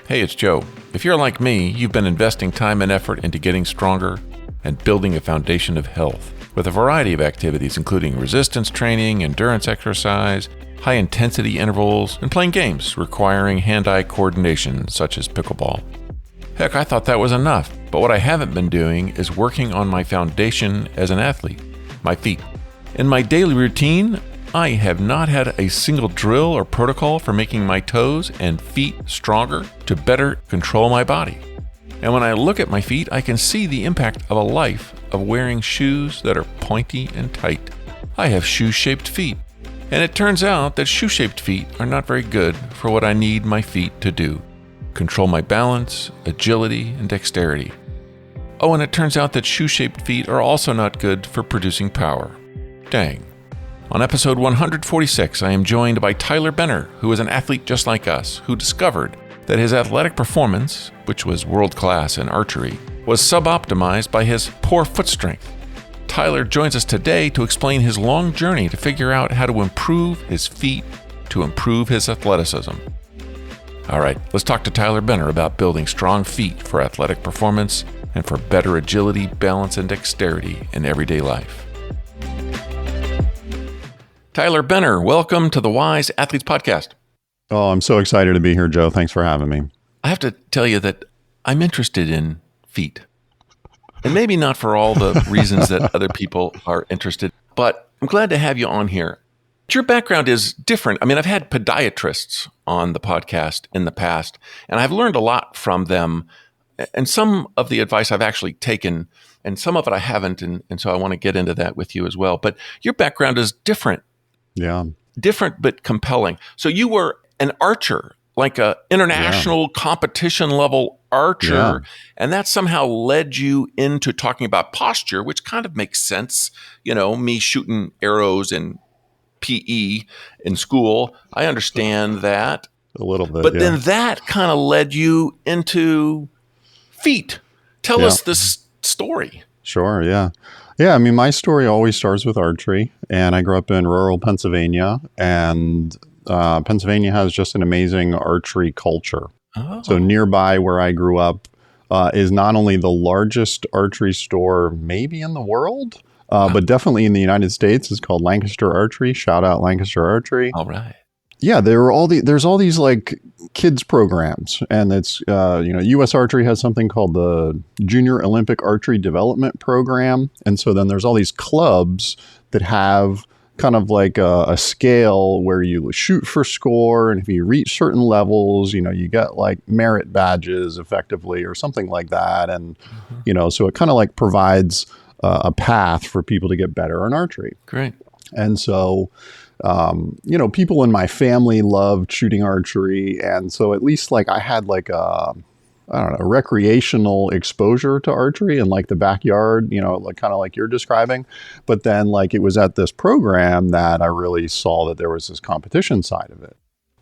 Hey, it's Joe. If you're like me, you've been investing time and effort into getting stronger and building a foundation of health with a variety of activities, including resistance training, endurance exercise, high-intensity intervals, and playing games requiring hand-eye coordination, such as pickleball. Heck, I thought that was enough, but what I haven't been doing is working on my foundation as an athlete, my feet. In my daily routine, I have not had a single drill or protocol for making my toes and feet stronger to better control my body. And when I look at my feet, I can see the impact of a life of wearing shoes that are pointy and tight. I have shoe-shaped feet, and it turns out that shoe-shaped feet are not very good for what I need my feet to do: control my balance, agility, and dexterity. Oh, and it turns out that shoe-shaped feet are also not good for producing power. Dang. On episode 146, I am joined by Tyler Benner, who is an athlete just like us, who discovered that his athletic performance, which was world-class in archery, was sub-optimized by his poor foot strength. Tyler joins us today to explain his long journey to figure out how to improve his feet to improve his athleticism. All right, let's talk to Tyler Benner about building strong feet for athletic performance and for better agility, balance, and dexterity in everyday life. Tyler Benner, welcome to the Wise Athletes Podcast. Oh, I'm so excited to be here, Joe. Thanks for having me. I have to tell you that I'm interested in feet. And maybe not for all the reasons that other people are interested, but I'm glad to have you on here. Your background is different. I mean, I've had podiatrists on the podcast in the past, and I've learned a lot from them. And some of the advice I've actually taken, and some of it I haven't, and so I want to get into that with you as well. But your background is different. Yeah. Different but compelling. So you were an archer, like a international competition level archer, and that somehow led you into talking about posture, which kind of makes sense. You know, me shooting arrows in PE in school, I understand that. A little bit, but then that kind of led you into feet. Tell us this story. Sure, yeah. Yeah, I mean, my story always starts with archery, and I grew up in rural Pennsylvania, and Pennsylvania has just an amazing archery culture. Oh. So nearby where I grew up is not only the largest archery store maybe in the world, but definitely in the United States. It's called Lancaster Archery. Shout out Lancaster Archery. All right. Yeah, there's all these like kids programs, and it's U.S. Archery has something called the Junior Olympic Archery Development Program, and so then there's all these clubs that have kind of like a scale where you shoot for score, and if you reach certain levels, you get like merit badges effectively or something like that, and so it kind of like provides a path for people to get better in archery. Great. And so people in my family loved shooting archery. And so at least like I had like a recreational exposure to archery in like the backyard, like kind of like you're describing. But then like it was at this program that I really saw that there was this competition side of it.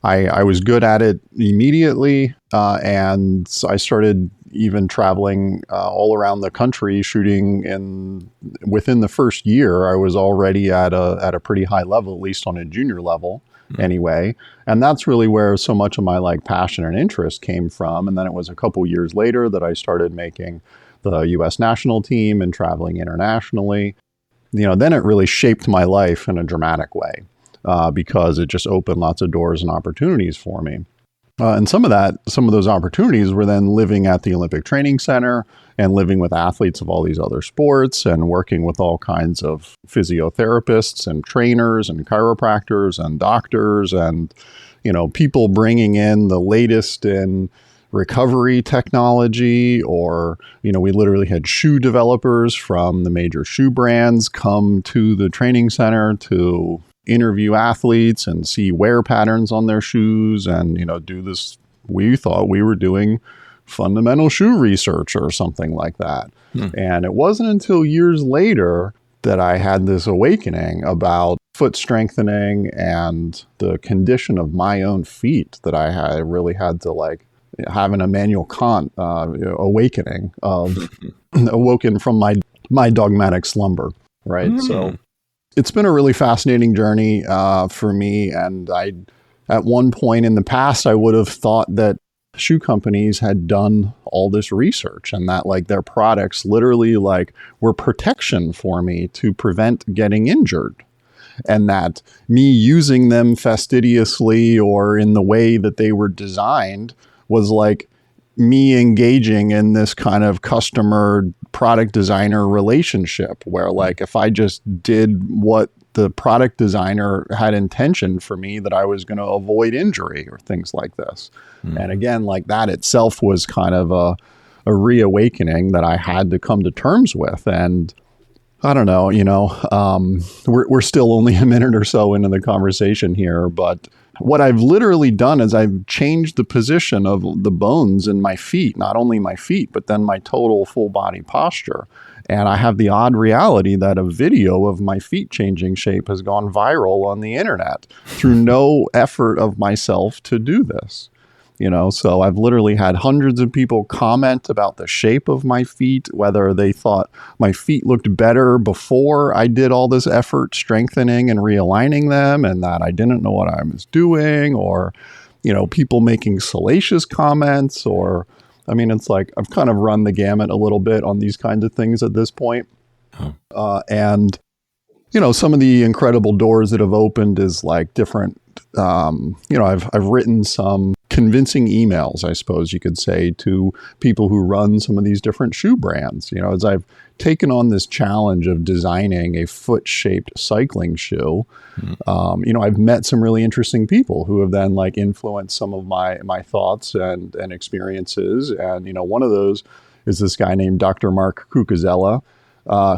I was good at it immediately. And I started even traveling all around the country shooting, and within the first year, I was already at a pretty high level, at least on a junior level anyway. And that's really where so much of my like passion and interest came from. And then it was a couple years later that I started making the U.S. national team and traveling internationally. Then it really shaped my life in a dramatic way because it just opened lots of doors and opportunities for me. And some of those opportunities were then living at the Olympic Training Center and living with athletes of all these other sports and working with all kinds of physiotherapists and trainers and chiropractors and doctors and, people bringing in the latest in recovery technology, or, we literally had shoe developers from the major shoe brands come to the training center to interview athletes and see wear patterns on their shoes and, do this. We thought we were doing fundamental shoe research or something like that. And it wasn't until years later that I had this awakening about foot strengthening and the condition of my own feet that I really had to like have an Immanuel Kant awakening of awoken from my dogmatic slumber. Right. So it's been a really fascinating journey for me. And at one point in the past, I would have thought that shoe companies had done all this research, and that like their products literally like were protection for me to prevent getting injured. And that me using them fastidiously or in the way that they were designed was like me engaging in this kind of customer product designer relationship where like if I just did what the product designer had intention for me, that I was going to avoid injury or things like this. And again, like that itself was kind of a reawakening that I had to come to terms with. And I don't know, we're still only a minute or so into the conversation here, but what I've literally done is I've changed the position of the bones in my feet, not only my feet, but then my total full body posture. And I have the odd reality that a video of my feet changing shape has gone viral on the internet through no effort of myself to do this. So I've literally had hundreds of people comment about the shape of my feet, whether they thought my feet looked better before I did all this effort strengthening and realigning them, and that I didn't know what I was doing, or, people making salacious comments, or, it's like I've kind of run the gamut a little bit on these kinds of things at this point. And some of the incredible doors that have opened is like different, I've written some convincing emails, I suppose you could say, to people who run some of these different shoe brands. As I've taken on this challenge of designing a foot-shaped cycling shoe, I've met some really interesting people who have then like influenced some of my thoughts and experiences. And, one of those is this guy named Dr. Mark Cucuzella,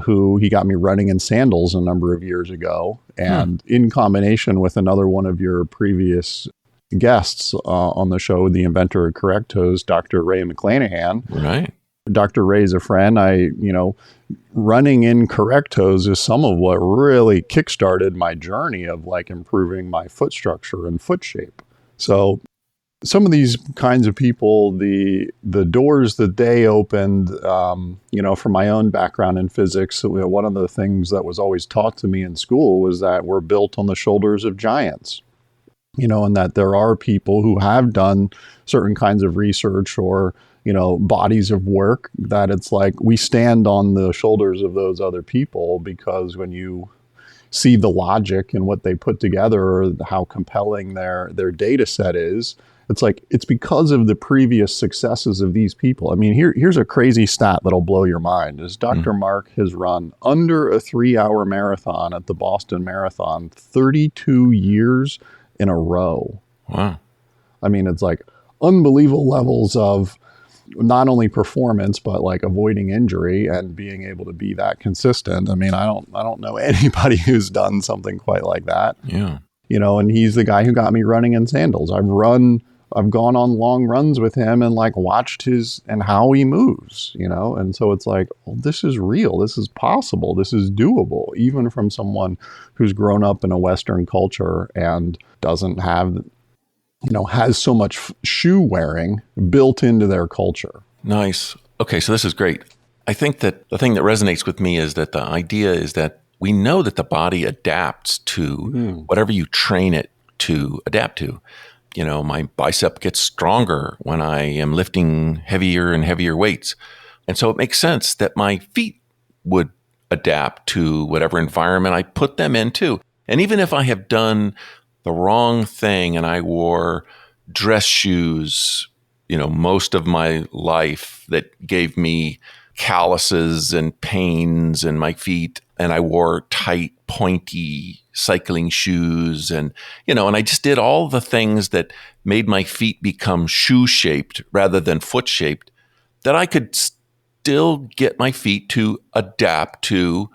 who he got me running in sandals a number of years ago. And in combination with another one of your previous guests on the show, the inventor of correct toes, Dr. Ray McClanahan. Right. Dr. Ray's a friend. Running in correct toes is some of what really kickstarted my journey of like improving my foot structure and foot shape. So some of these kinds of people, the doors that they opened, from my own background in physics, one of the things that was always taught to me in school was that we're built on the shoulders of giants. And that there are people who have done certain kinds of research or, bodies of work that it's like we stand on the shoulders of those other people, because when you see the logic and what they put together or how compelling their data set is, it's like it's because of the previous successes of these people. Here's a crazy stat that'll blow your mind is Dr. Mark has run under a 3-hour marathon at the Boston Marathon 32 years in a row. Wow. It's like unbelievable levels of not only performance, but like avoiding injury and being able to be that consistent. I don't know anybody who's done something quite like that. Yeah. And he's the guy who got me running in sandals. I've gone on long runs with him and like watched how he moves, and so it's like, well, this is real. This is possible. This is doable, even from someone who's grown up in a Western culture and doesn't have, has so much shoe wearing built into their culture. Nice. Okay. So this is great. I think that the thing that resonates with me is that the idea is that we know that the body adapts to whatever you train it to adapt to. My bicep gets stronger when I am lifting heavier and heavier weights. And so it makes sense that my feet would adapt to whatever environment I put them into. And even if I have done the wrong thing and I wore dress shoes, most of my life that gave me calluses and pains in my feet, and I wore tight, pointy cycling shoes, and I just did all the things that made my feet become shoe-shaped rather than foot-shaped, that I could still get my feet to adapt to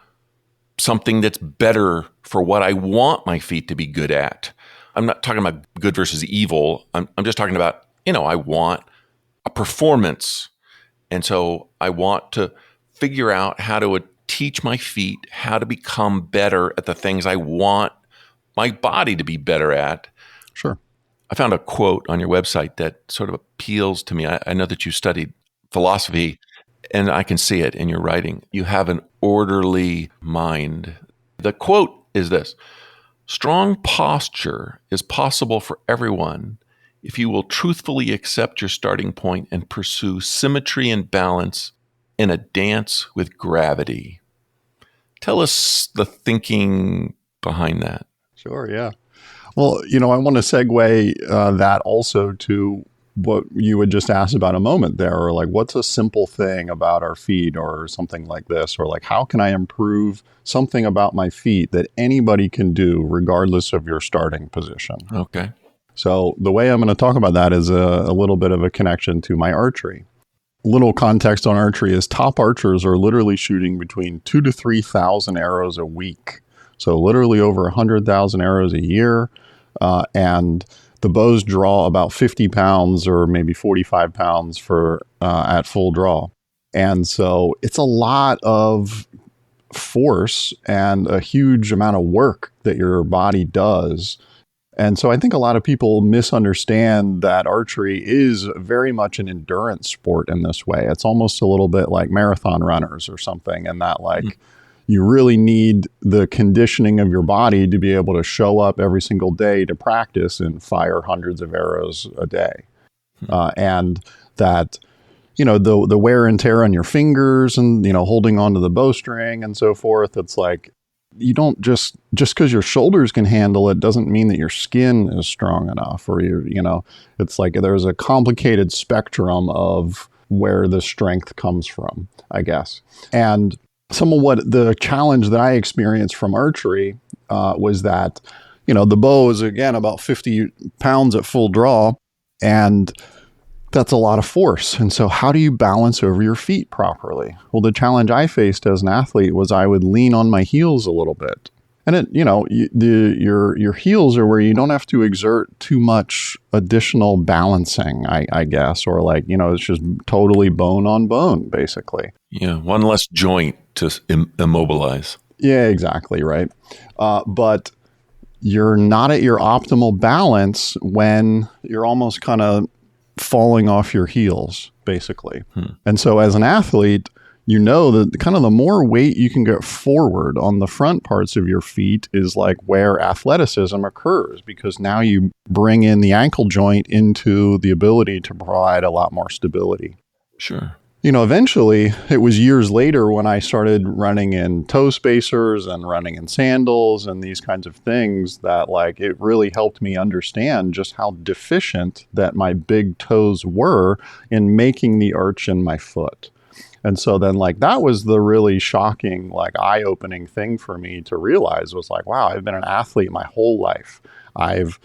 something that's better for what I want my feet to be good at. I'm not talking about good versus evil. I'm just talking about, I want a performance. And so I want to figure out how to teach my feet how to become better at the things I want my body to be better at. Sure. I found a quote on your website that sort of appeals to me. I know that you studied philosophy, and I can see it in your writing. You have an orderly mind. The quote is this: strong posture is possible for everyone if you will truthfully accept your starting point and pursue symmetry and balance in a dance with gravity. Tell us the thinking behind that. Sure, yeah. Well, I want to segue that also to what you had just asked about a moment there, or like, what's a simple thing about our feet or something like this, or like, how can I improve something about my feet that anybody can do regardless of your starting position? Okay. So the way I'm going to talk about that is a little bit of a connection to my archery. Little context on archery is top archers are literally shooting between 2,000 to 3,000 arrows a week. So literally over 100,000 arrows a year. And the bows draw about 50 pounds or maybe 45 pounds for at full draw. And so it's a lot of force and a huge amount of work that your body does. And so I think a lot of people misunderstand that archery is very much an endurance sport in this way. It's almost a little bit like marathon runners or something, and that you really need the conditioning of your body to be able to show up every single day to practice and fire hundreds of arrows a day. And that, the wear and tear on your fingers and, holding onto the bowstring and so forth, it's like, you don't just because your shoulders can handle it doesn't mean that your skin is strong enough, or it's like there's a complicated spectrum of where the strength comes from, I guess. And some of what the challenge that I experienced from archery was that, the bow is again about 50 pounds at full draw, and that's a lot of force. And so how do you balance over your feet properly? Well, the challenge I faced as an athlete was I would lean on my heels a little bit. And your heels are where you don't have to exert too much additional balancing, I guess, or it's just totally bone on bone, basically. Yeah, one less joint to immobilize. Yeah, exactly, right. But you're not at your optimal balance when you're almost kind of falling off your heels, basically. And so as an athlete, that kind of the more weight you can get forward on the front parts of your feet is like where athleticism occurs, because now you bring in the ankle joint into the ability to provide a lot more stability. Sure. Eventually, it was years later when I started running in toe spacers and running in sandals and these kinds of things that it really helped me understand just how deficient that my big toes were in making the arch in my foot. And so then that was the really shocking, eye-opening thing for me to realize was wow, I've been an athlete my whole life. I've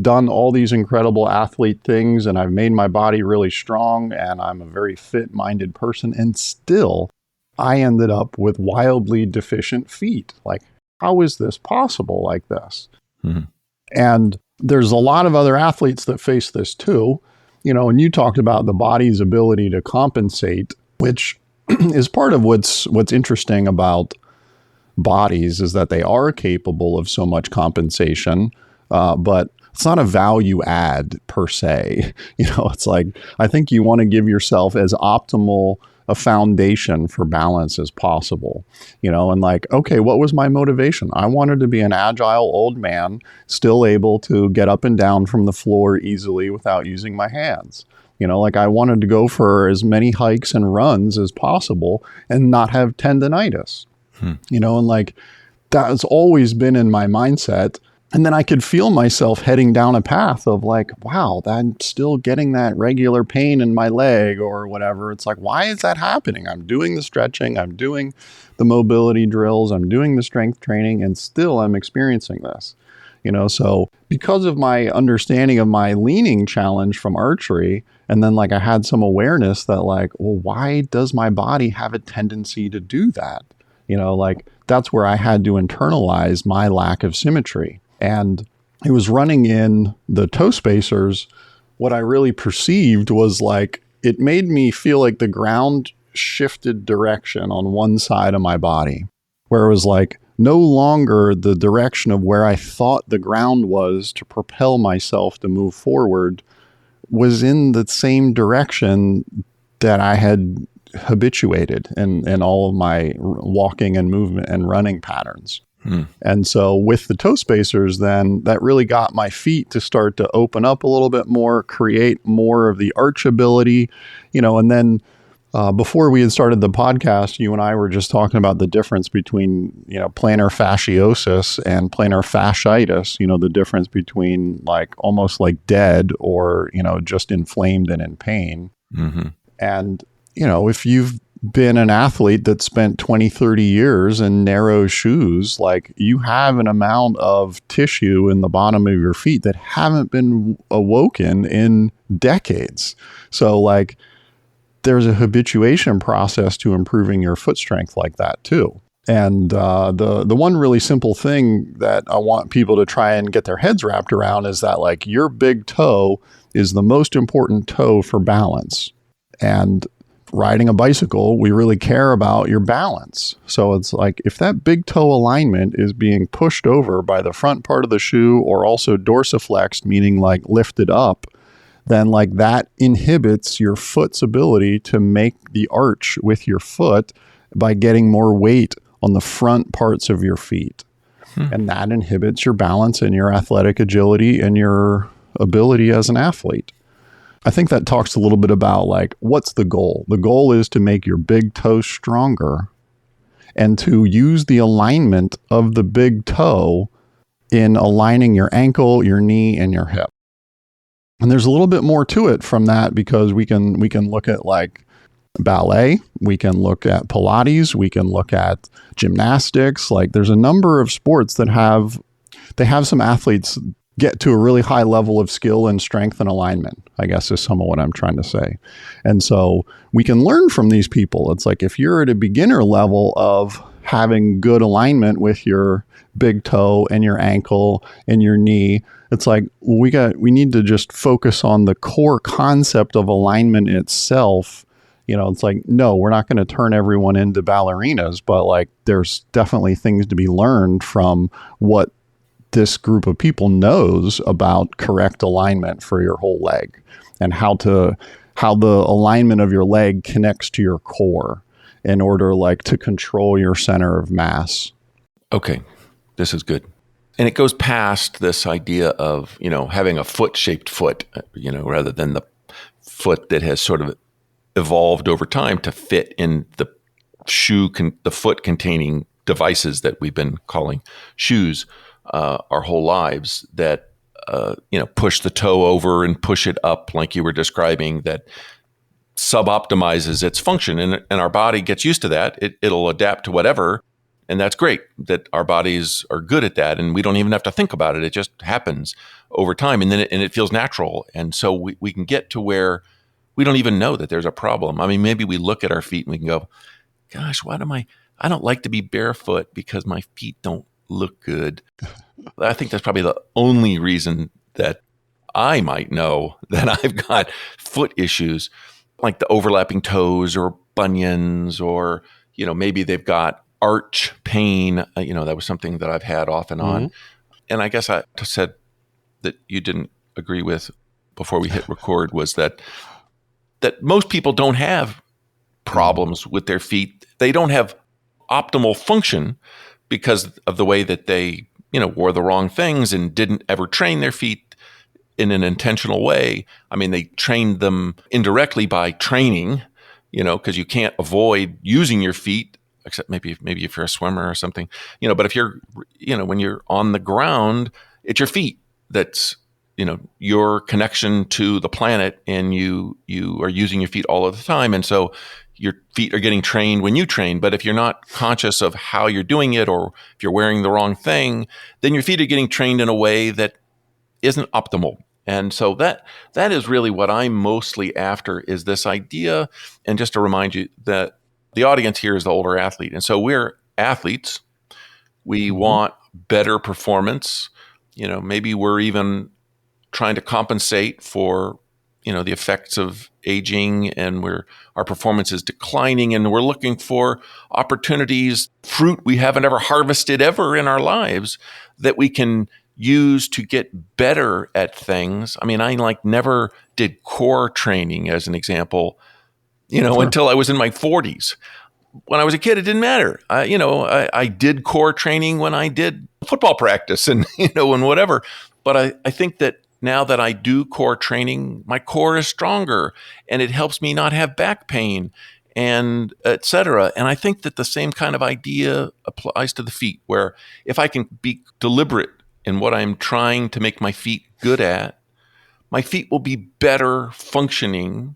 done all these incredible athlete things, and I've made my body really strong, and I'm a very fit-minded person, and still I ended up with wildly deficient feet. How is this possible like this? And there's a lot of other athletes that face this too, and you talked about the body's ability to compensate, which is part of what's interesting about bodies, is that they are capable of so much compensation, but it's not a value add per se. It's I think you want to give yourself as optimal a foundation for balance as possible, and okay, what was my motivation? I wanted to be an agile old man, still able to get up and down from the floor easily without using my hands. I wanted to go for as many hikes and runs as possible and not have tendonitis, and that's always been in my mindset. And then I could feel myself heading down a path of wow, I'm still getting that regular pain in my leg or whatever. It's why is that happening? I'm doing the stretching, I'm doing the mobility drills, I'm doing the strength training, and still I'm experiencing this. So because of my understanding of my leaning challenge from archery, and then I had some awareness that well, why does my body have a tendency to do that? That's where I had to internalize my lack of symmetry. And it was running in the toe spacers. What I really perceived was it made me feel like the ground shifted direction on one side of my body, where it was no longer the direction of where I thought the ground was to propel myself to move forward was in the same direction that I had habituated in all of my walking and movement and running patterns. And so with the toe spacers, then that really got my feet to start to open up a little bit more, create more of the archability, and then before we had started the podcast, you and I were just talking about the difference between, plantar fasciosis and plantar fasciitis, the difference between like almost like dead or, just inflamed and in pain. Mm-hmm. And, if you've been an athlete that spent 20, 30 years in narrow shoes, like you have an amount of tissue in the bottom of your feet that haven't been awoken in decades. So like, there's a habituation process to improving your foot strength like that too. And the one really simple thing that I want people to try and get their heads wrapped around is that like your big toe is the most important toe for balance. And riding a bicycle, we really care about your balance. So it's like if that big toe alignment is being pushed over by the front part of the shoe or also dorsiflexed, meaning like lifted up, then like that inhibits your foot's ability to make the arch with your foot by getting more weight on the front parts of your feet. And that inhibits your balance and your athletic agility and your ability as an athlete. I think that talks a little bit about like, what's the goal? The goal is to make your big toe stronger and to use the alignment of the big toe in aligning your ankle, your knee, and your hip. And there's a little bit more to it from that because we can look at like ballet, we can look at Pilates, we can look at gymnastics. Like there's a number of sports that have some athletes get to a really high level of skill and strength and alignment, I guess is some of what I'm trying to say. And so we can learn from these people. It's like if you're at a beginner level of having good alignment with your big toe and your ankle and your knee, it's like we need to just focus on the core concept of alignment itself. It's like, no, we're not going to turn everyone into ballerinas, but like there's definitely things to be learned from what this group of people knows about correct alignment for your whole leg and how the alignment of your leg connects to your core in order like to control your center of mass. Okay, this is good. And it goes past this idea of, having a foot-shaped foot, rather than the foot that has sort of evolved over time to fit in the the foot containing devices that we've been calling shoes our whole lives that, push the toe over and push it up like you were describing, that sub-optimizes its function. And our body gets used to that. It'll adapt to whatever. And that's great that our bodies are good at that. And we don't even have to think about it. It just happens over time. And then it feels natural. And so we can get to where we don't even know that there's a problem. I mean, maybe we look at our feet and we can go, gosh, I don't like to be barefoot because my feet don't look good. I think that's probably the only reason that I might know that I've got foot issues, like the overlapping toes or bunions, or, maybe they've got arch pain. That was something that I've had off and on. And I guess I said that you didn't agree with before we hit record was that most people don't have problems with their feet. They don't have optimal function because of the way that they, wore the wrong things and didn't ever train their feet in an intentional way. I mean, they trained them indirectly by training, because you can't avoid using your feet, except maybe if you're a swimmer or something, but if you're, when you're on the ground, it's your feet that's, your connection to the planet, and you are using your feet all of the time. And so your feet are getting trained when you train. But if you're not conscious of how you're doing it, or if you're wearing the wrong thing, then your feet are getting trained in a way that isn't optimal. And so that is really what I'm mostly after, is this idea. And just to remind you that the audience here is the older athlete. And so we're athletes. We want better performance. Maybe we're even trying to compensate for, the effects of aging, and our performance is declining, and we're looking for opportunities, fruit we haven't ever harvested ever in our lives, that we can use to get better at things. I mean, I never did core training, as an example, Sure. until I was in my 40s. when I was a kid, it didn't matter. I did core training when I did football practice and, and whatever. But I think that now that I do core training, my core is stronger and it helps me not have back pain and et cetera. And I think that the same kind of idea applies to the feet, where if I can be deliberate in what I'm trying to make my feet good at, my feet will be better functioning,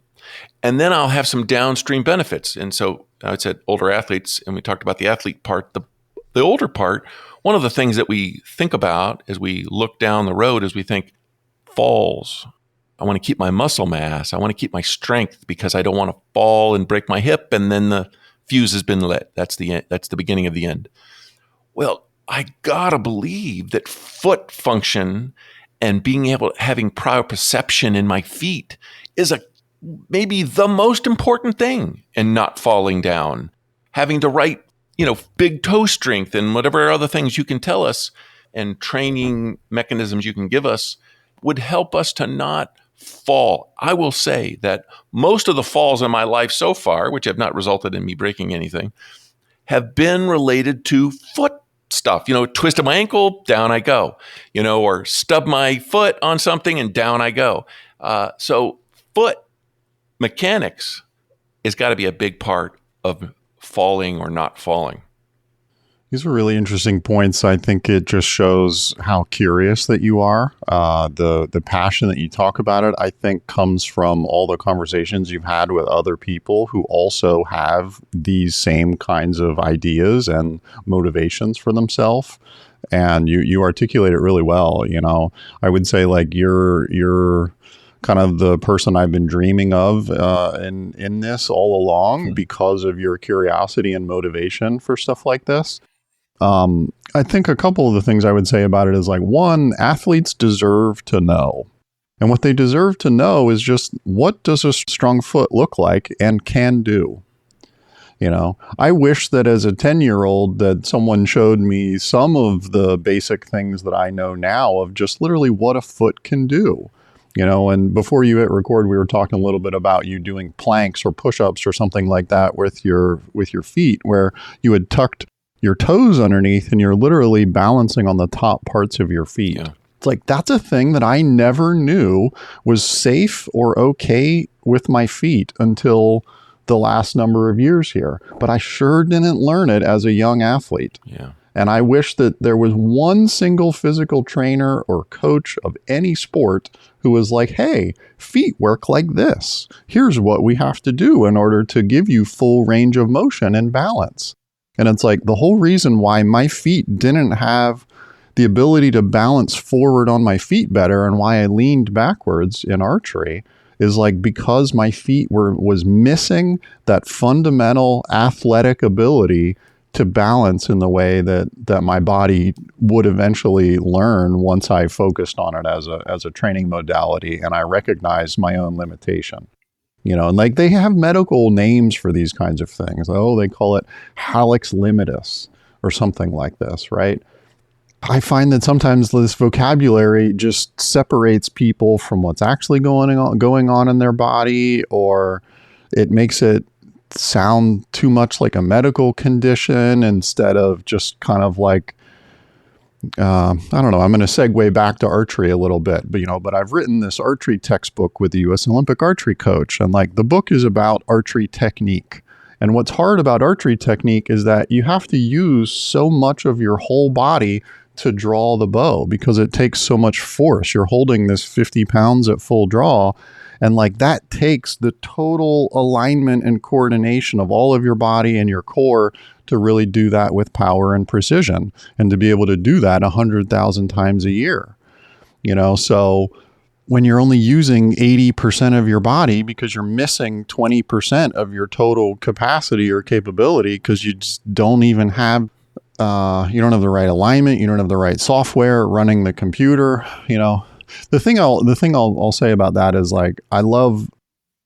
and then I'll have some downstream benefits. And so I said older athletes, and we talked about the athlete part. The older part, one of the things that we think about as we look down the road is we think, falls. I want to keep my muscle mass. I want to keep my strength because I don't want to fall and break my hip, and then the fuse has been lit. That's the end. That's the beginning of the end. Well, I gotta believe that foot function and having proprioception in my feet is maybe the most important thing in not falling down. Having the right, big toe strength and whatever other things you can tell us and training mechanisms you can give us would help us to not fall. I will say that most of the falls in my life so far, which have not resulted in me breaking anything, have been related to foot stuff. Twisted my ankle, down I go, or stub my foot on something and down I go. So foot mechanics has got to be a big part of falling or not falling. These are really interesting points. I think it just shows how curious that you are. The passion that you talk about it, I think, comes from all the conversations you've had with other people who also have these same kinds of ideas and motivations for themselves. And you articulate it really well. I would say like you're kind of the person I've been dreaming of in this all along because of your curiosity and motivation for stuff like this. I think a couple of the things I would say about it is like, one, athletes deserve to know. And what they deserve to know is just, what does a strong foot look like and can do? I wish that as a 10-year-old that someone showed me some of the basic things that I know now of just literally what a foot can do. And before you hit record, we were talking a little bit about you doing planks or push-ups or something like that with your feet, where you had tucked your toes underneath and you're literally balancing on the top parts of your feet. Yeah. It's like, that's a thing that I never knew was safe or okay with my feet until the last number of years here. But I sure didn't learn it as a young athlete. Yeah. And I wish that there was one single physical trainer or coach of any sport who was like, hey, feet work like this. Here's what we have to do in order to give you full range of motion and balance. And it's like the whole reason why my feet didn't have the ability to balance forward on my feet better and why I leaned backwards in archery is like because my feet was missing that fundamental athletic ability to balance in the way that my body would eventually learn once I focused on it as a training modality and I recognized my own limitation. And like they have medical names for these kinds of things. Oh, they call it hallux limitus or something like this, right? I find that sometimes this vocabulary just separates people from what's actually going on in their body, or it makes it sound too much like a medical condition instead of just kind of like, I don't know, I'm going to segue back to archery a little bit, but I've written this archery textbook with the U.S. Olympic archery coach. And like the book is about archery technique. And what's hard about archery technique is that you have to use so much of your whole body to draw the bow because it takes so much force. You're holding this 50 pounds at full draw. And like that takes the total alignment and coordination of all of your body and your core to really do that with power and precision, and to be able to do that 100,000 times a year. So when you're only using 80% of your body because you're missing 20% of your total capacity or capability because you just don't even have, you don't have the right alignment, you don't have the right software running the computer, The thing I'll say about that is like, I love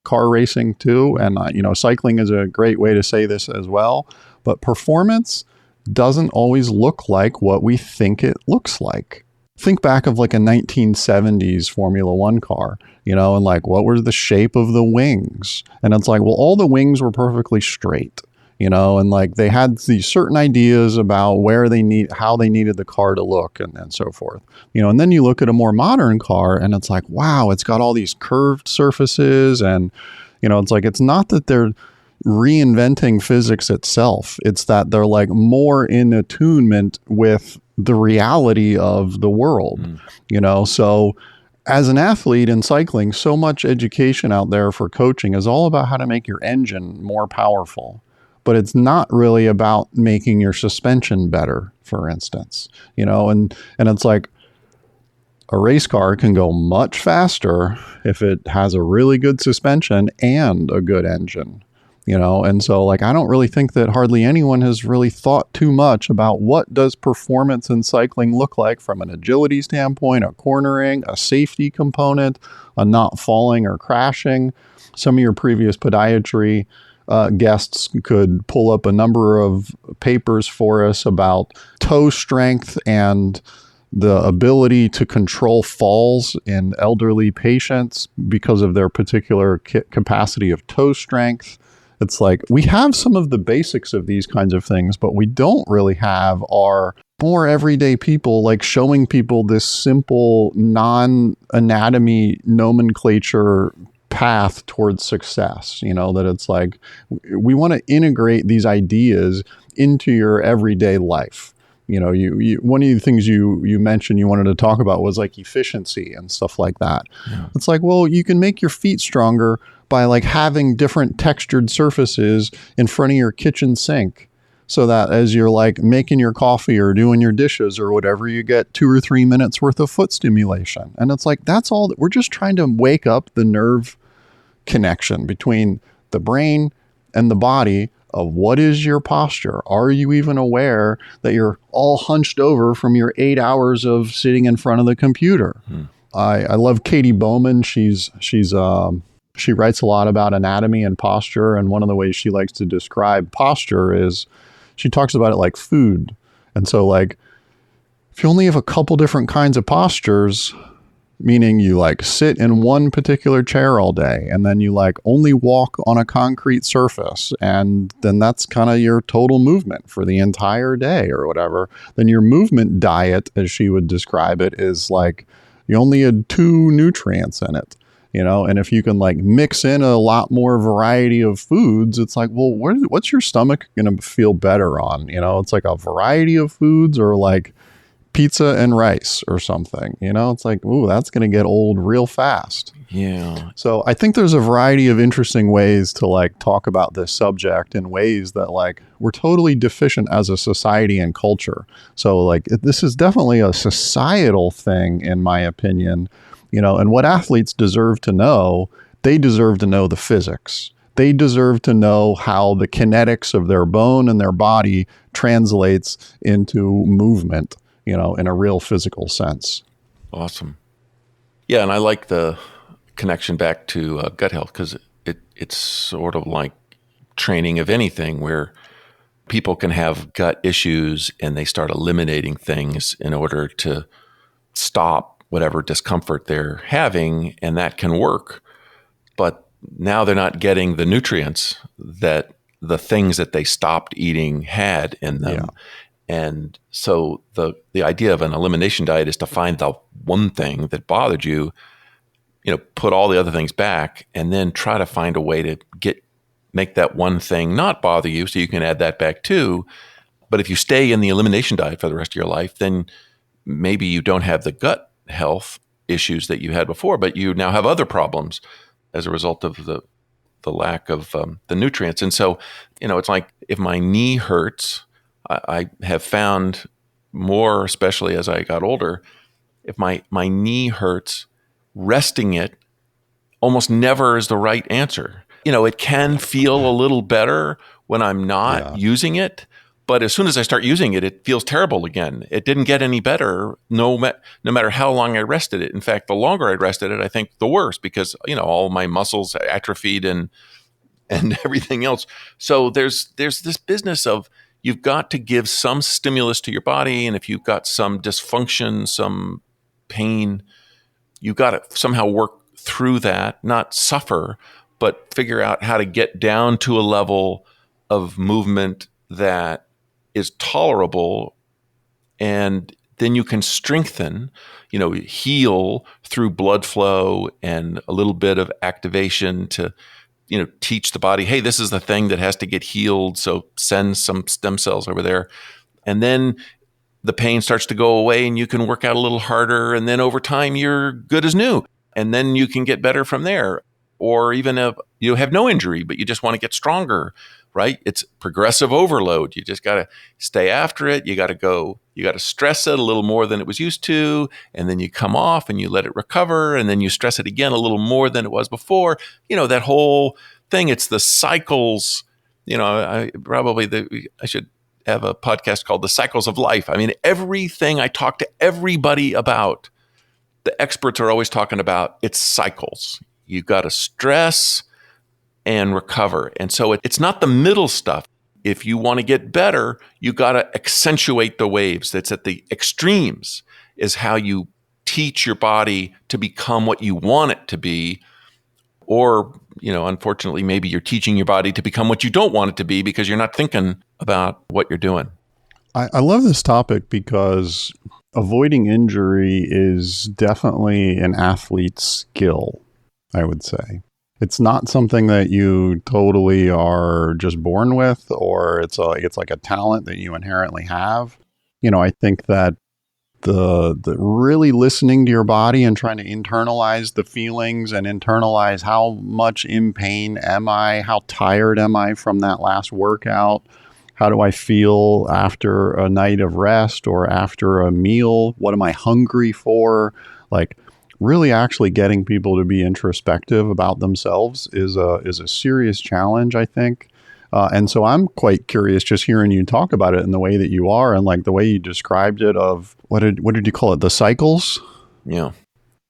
car racing too. And, cycling is a great way to say this as well. But performance doesn't always look like what we think it looks like. Think back of like a 1970s Formula One car, and like, what was the shape of the wings? And it's like, well, all the wings were perfectly straight. and like they had these certain ideas about how they needed the car to look and so forth. And then you look at a more modern car and it's like, wow, it's got all these curved surfaces, and it's like, it's not that they're reinventing physics itself. It's that they're like more in attunement with the reality of the world, so as an athlete in cycling, so much education out there for coaching is all about how to make your engine more powerful. But it's not really about making your suspension better, for instance. And it's like a race car can go much faster if it has a really good suspension and a good engine. And so like, I don't really think that hardly anyone has really thought too much about what does performance in cycling look like from an agility standpoint, a cornering, a safety component, a not falling or crashing. Some of your previous podiatry guests could pull up a number of papers for us about toe strength and the ability to control falls in elderly patients because of their particular capacity of toe strength. It's like, we have some of the basics of these kinds of things, but we don't really have our more everyday people like showing people this simple non-anatomy nomenclature path towards success. That it's like, we want to integrate these ideas into your everyday life. You one of the things you mentioned you wanted to talk about was like efficiency and stuff like that. Yeah. It's like, well, you can make your feet stronger by like having different textured surfaces in front of your kitchen sink, so that as you're like making your coffee or doing your dishes or whatever, you get 2 or 3 minutes worth of foot stimulation. And it's like, that's all that we're just trying to wake up the nerve connection between the brain and the body of what is your posture. Are you even aware that you're all hunched over from your 8 hours of sitting in front of the computer? I love Katie Bowman. She writes a lot about anatomy and posture, and one of the ways she likes to describe posture is she talks about it like food. And so like, if you only have a couple different kinds of postures, meaning you like sit in one particular chair all day and then you like only walk on a concrete surface, and then that's kind of your total movement for the entire day or whatever, then your movement diet, as she would describe it, is like you only had 2 nutrients in it. And if you can like mix in a lot more variety of foods, it's like, well, what's your stomach going to feel better on? It's like a variety of foods, or like pizza and rice or something. It's like, ooh, that's going to get old real fast. Yeah. So I think there's a variety of interesting ways to like talk about this subject in ways that like we're totally deficient as a society and culture. So like, this is definitely a societal thing, in my opinion. And what athletes deserve to know, they deserve to know the physics. They deserve to know how the kinetics of their bone and their body translates into movement, in a real physical sense. Awesome. Yeah, and I like the connection back to gut health, because it's sort of like training of anything, where people can have gut issues and they start eliminating things in order to stop whatever discomfort they're having, and that can work. But now they're not getting the nutrients that the things that they stopped eating had in them. Yeah. And so the idea of an elimination diet is to find the one thing that bothered you, put all the other things back, and then try to find a way to make that one thing not bother you, so you can add that back too. But if you stay in the elimination diet for the rest of your life, then maybe you don't have the gut health issues that you had before, but you now have other problems as a result of the lack of the nutrients. And so, it's like, if my knee hurts, I have found more, especially as I got older, if my knee hurts, resting it almost never is the right answer. It can feel a little better when I'm not using it, but as soon as I start using it, it feels terrible again. It didn't get any better, no matter how long I rested it. In fact, the longer I rested it, I think the worse, because all my muscles atrophied and everything else. So there's this business of, you've got to give some stimulus to your body, and if you've got some dysfunction, some pain, you've got to somehow work through that, not suffer, but figure out how to get down to a level of movement that is tolerable, and then you can strengthen, heal through blood flow and a little bit of activation to, teach the body, hey, this is the thing that has to get healed. So send some stem cells over there. And then the pain starts to go away and you can work out a little harder. And then over time, you're good as new. And then you can get better from there. Or even if you have no injury, but you just want to get stronger, right? It's progressive overload. You just got to stay after it. You got to stress it a little more than it was used to. And then you come off and you let it recover. And then you stress it again a little more than it was before. That whole thing, it's the cycles. I should have a podcast called The Cycles of Life. I mean, everything I talk to everybody about, the experts are always talking about, it's cycles. You got to stress and recover. And so it's not the middle stuff. If you want to get better, you got to accentuate the waves. That's at the extremes is how you teach your body to become what you want it to be. Or, unfortunately, maybe you're teaching your body to become what you don't want it to be because you're not thinking about what you're doing. I love this topic because avoiding injury is definitely an athlete's skill, I would say. It's not something that you totally are just born with, or it's like a talent that you inherently have. I think that the really listening to your body and trying to internalize the feelings and internalize how much in pain am I, how tired am I from that last workout, how do I feel after a night of rest or after a meal, what am I hungry for, like really actually getting people to be introspective about themselves is a serious challenge, I think. And so I'm quite curious just hearing you talk about it in the way that you are and like the way you described it of what did you call it? The cycles? Yeah.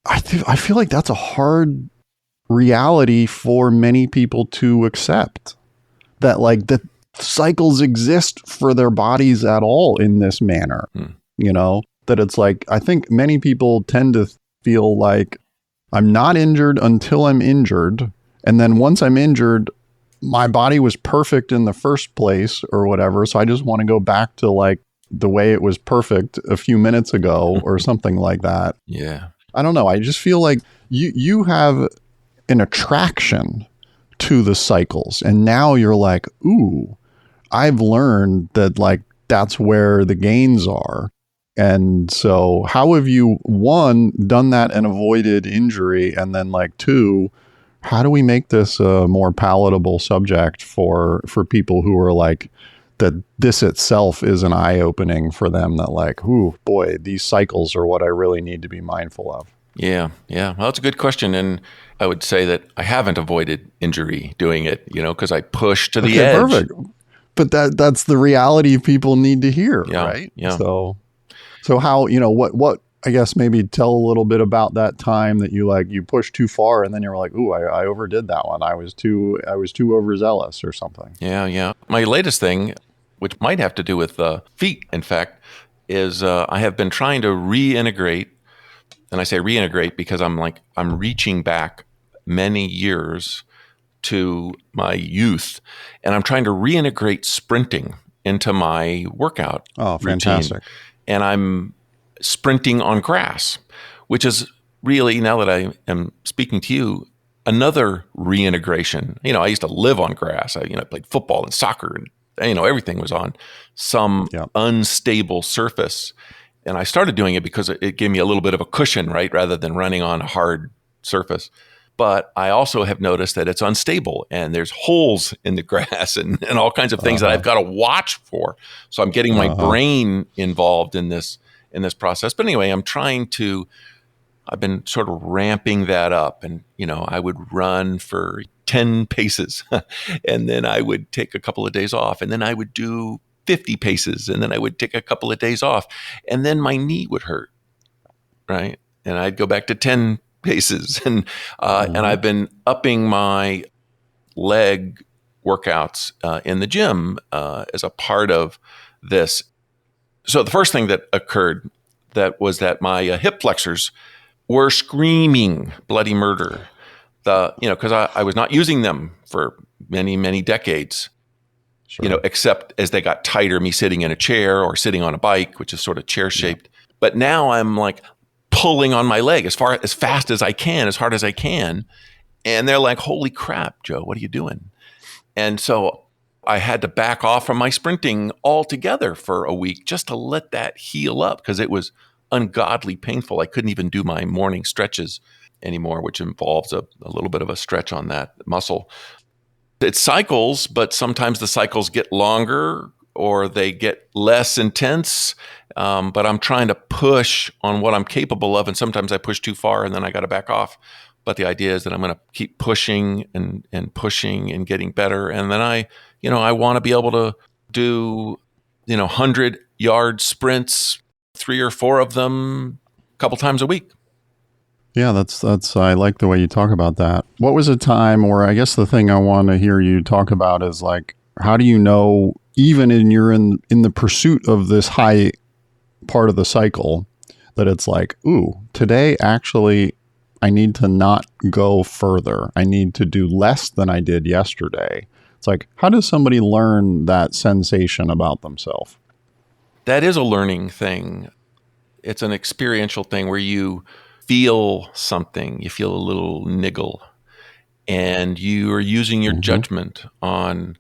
I feel like that's a hard reality for many people to accept, that like the cycles exist for their bodies at all in this manner. That it's like, I think many people tend to feel like I'm not injured until I'm injured. And then once I'm injured, my body was perfect in the first place or whatever. So I just want to go back to like the way it was perfect a few minutes ago or something like that. Yeah. I don't know. I just feel like you have an attraction to the cycles. And now you're like, ooh, I've learned that like that's where the gains are. And so how have you, one, done that and avoided injury? And then like two, how do we make this a more palatable subject for people who are like, that this itself is an eye-opening for them, that like, ooh, boy, these cycles are what I really need to be mindful of? Yeah. Well, that's a good question. And I would say that I haven't avoided injury doing it, because I push to the edge. Perfect. But that's the reality people need to hear, right? Yeah. So how, what I guess maybe tell a little bit about that time that you pushed too far and then you were like, ooh, I overdid that one. I was too overzealous or something. Yeah. My latest thing, which might have to do with feet, in fact, is I have been trying to reintegrate, and I say reintegrate because I'm reaching back many years to my youth, and I'm trying to reintegrate sprinting into my workout fantastic. routine. And I'm sprinting on grass, which is really, now that I am speaking to you, another reintegration. I used to live on grass. I played football and soccer, and everything was on some unstable surface. And I started doing it because it gave me a little bit of a cushion, right, rather than running on a hard surface. But I also have noticed that it's unstable and there's holes in the grass and all kinds of things that I've got to watch for. So I'm getting my brain involved in this process. But anyway, I've been sort of ramping that up, and, I would run for 10 paces and then I would take a couple of days off, and then I would do 50 paces and then I would take a couple of days off, and then my knee would hurt. Right. And I'd go back to 10 paces and I've been upping my leg workouts in the gym as a part of this. So the first thing that occurred was that my hip flexors were screaming bloody murder. Because I was not using them for many, many decades. Sure. except as they got tighter, me sitting in a chair or sitting on a bike, which is sort of chair shaped. Yeah. But now I'm like pulling on my leg as fast as I can, as hard as I can. And they're like, holy crap, Joe, what are you doing? And so I had to back off from my sprinting altogether for a week just to let that heal up, because it was ungodly painful. I couldn't even do my morning stretches anymore, which involves a little bit of a stretch on that muscle. It cycles, but sometimes the cycles get longer or they get less intense. But I'm trying to push on what I'm capable of. And sometimes I push too far and then I got to back off. But the idea is that I'm going to keep pushing and pushing and getting better. And then I want to be able to do, 100-yard sprints, 3 or 4 of them a couple times a week. Yeah, that's I like the way you talk about that. What was a time, or I guess the thing I want to hear you talk about is like, how do you know, even in the pursuit of this high part of the cycle, that it's like, ooh, today actually I need to not go further. I need to do less than I did yesterday. It's like, how does somebody learn that sensation about themselves? That is a learning thing. It's an experiential thing where you feel something, you feel a little niggle, and you are using your judgment on,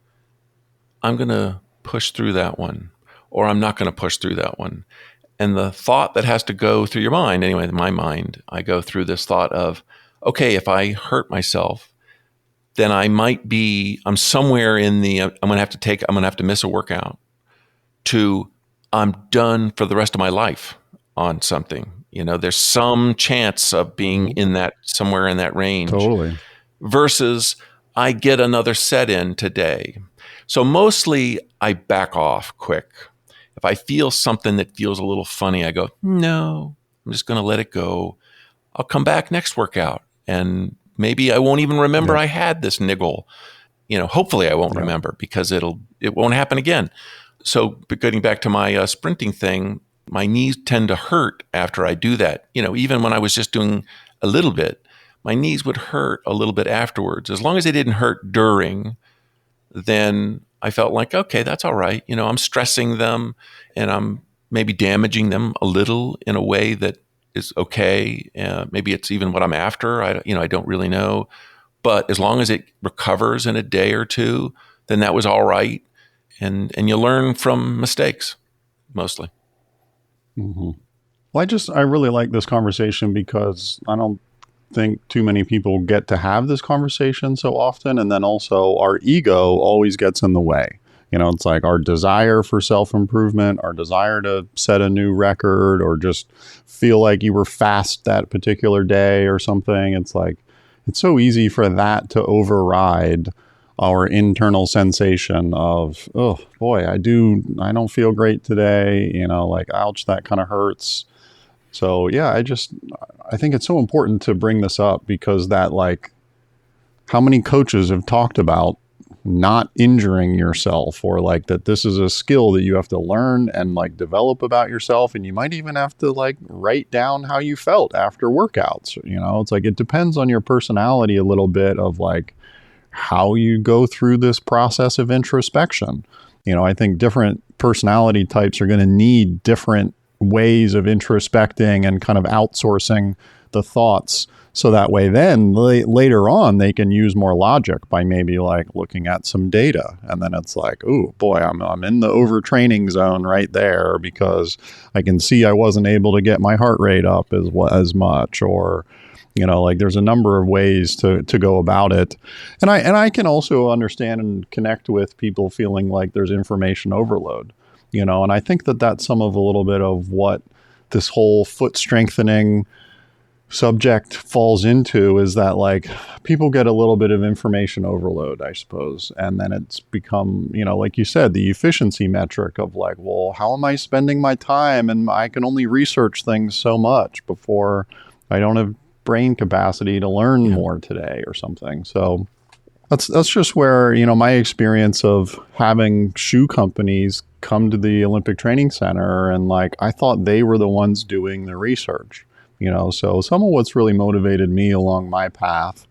I'm going to push through that one, or I'm not going to push through that one. And the thought that has to go through your mind, anyway, in my mind, I go through this thought of, okay, if I hurt myself, then I'm somewhere in I'm going to have to miss a workout, to I'm done for the rest of my life on something. There's some chance of being in that, somewhere in that range. Totally. Versus I get another set in today. So mostly I back off quick. If I feel something that feels a little funny, I go, no, I'm just going to let it go. I'll come back next workout, and maybe I won't even remember I had this niggle. Hopefully I won't remember, because it won't happen again. So getting back to my sprinting thing, my knees tend to hurt after I do that. Even when I was just doing a little bit, my knees would hurt a little bit afterwards. As long as they didn't hurt during, then I felt like, okay, that's all right. I'm stressing them and I'm maybe damaging them a little in a way that is okay. Maybe it's even what I'm after. I don't really know. But as long as it recovers in a day or two, then that was all right. And you learn from mistakes, mostly. Mm-hmm. Well, I really like this conversation, because I don't think too many people get to have this conversation so often. And then also our ego always gets in the way. It's like our desire for self-improvement, our desire to set a new record, or just feel like you were fast that particular day or something. It's like, it's so easy for that to override our internal sensation of, oh boy, I don't feel great today. Like, ouch, that kind of hurts. So yeah, I think it's so important to bring this up, because that, like, how many coaches have talked about not injuring yourself, or like that this is a skill that you have to learn and like develop about yourself. And you might even have to like write down how you felt after workouts. It's like, it depends on your personality a little bit, of like how you go through this process of introspection. I think different personality types are going to need different ways of introspecting and kind of outsourcing the thoughts. So that way, then later on, they can use more logic by maybe like looking at some data. And then it's like, oh boy, I'm in the overtraining zone right there, because I can see I wasn't able to get my heart rate up as much, or, like there's a number of ways to go about it. And I can also understand and connect with people feeling like there's information overload, and I think that that's some of a little bit of what this whole foot strengthening subject falls into, is that like people get a little bit of information overload, I suppose. And then it's become, like you said, the efficiency metric of like, well, how am I spending my time? And I can only research things so much before I don't have brain capacity to learn more today or something. So that's just where, my experience of having shoe companies come to the Olympic Training Center, and like, I thought they were the ones doing the research. So some of what's really motivated me along my path,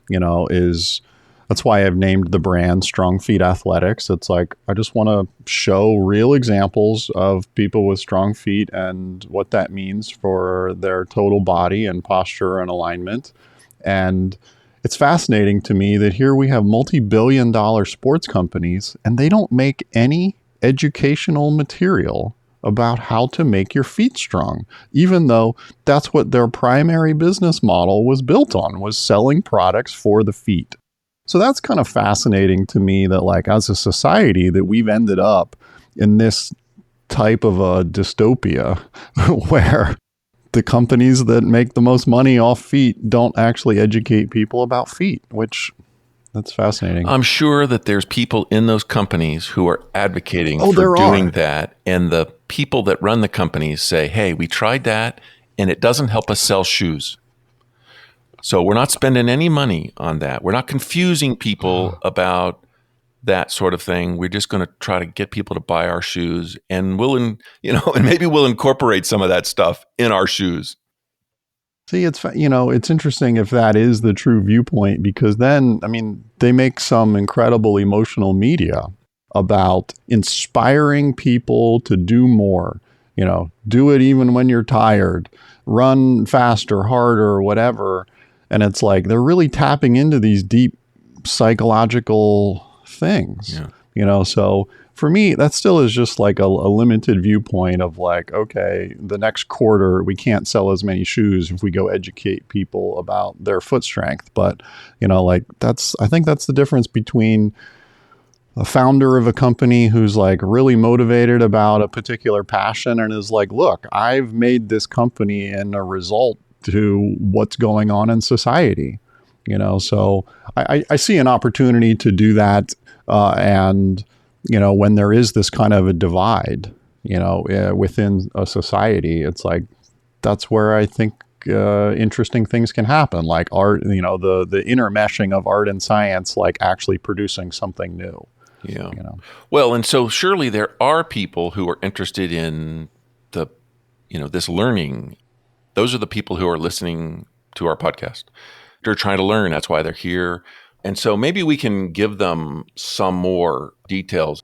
is That's why I've named the brand Strong Feet Athletics. It's like, I just want to show real examples of people with strong feet and what that means for their total body and posture and alignment. And it's fascinating to me that here we have multi-billion-dollar sports companies, and they don't make any educational material about how to make your feet strong, even though that's what their primary business model was built on, was selling products for the feet. So that's kind of fascinating to me that, like, as a society, that we've ended up in this type of a dystopia where the companies that make the most money off feet don't actually educate people about feet, which that's fascinating. I'm sure that there's people in those companies who are advocating for there doing are. that. And the people that run the companies say, hey, we tried that and it doesn't help us sell shoes. So we're not spending any money on that. We're not confusing people about that sort of thing. We're just going to try to get people to buy our shoes, and and maybe we'll incorporate some of that stuff in our shoes. See, it's interesting if that is the true viewpoint, because then, I mean, they make some incredible emotional media about inspiring people to do more, do it even when you're tired, run faster, harder, whatever. And it's like, they're really tapping into these deep psychological things, so for me, that still is just like a limited viewpoint of like, okay, the next quarter, we can't sell as many shoes if we go educate people about their foot strength. But, I think that's the difference between a founder of a company who's like really motivated about a particular passion and is like, look, I've made this company in a result to what's going on in society, so I see an opportunity to do that. And when there is this kind of a divide, within a society, it's like, that's where I think interesting things can happen, like art, the intermeshing of art and science, like actually producing something new. Yeah. Well, and so surely there are people who are interested in this learning. Those are the people who are listening to our podcast. They're trying to learn. That's why they're here. And so maybe we can give them some more details.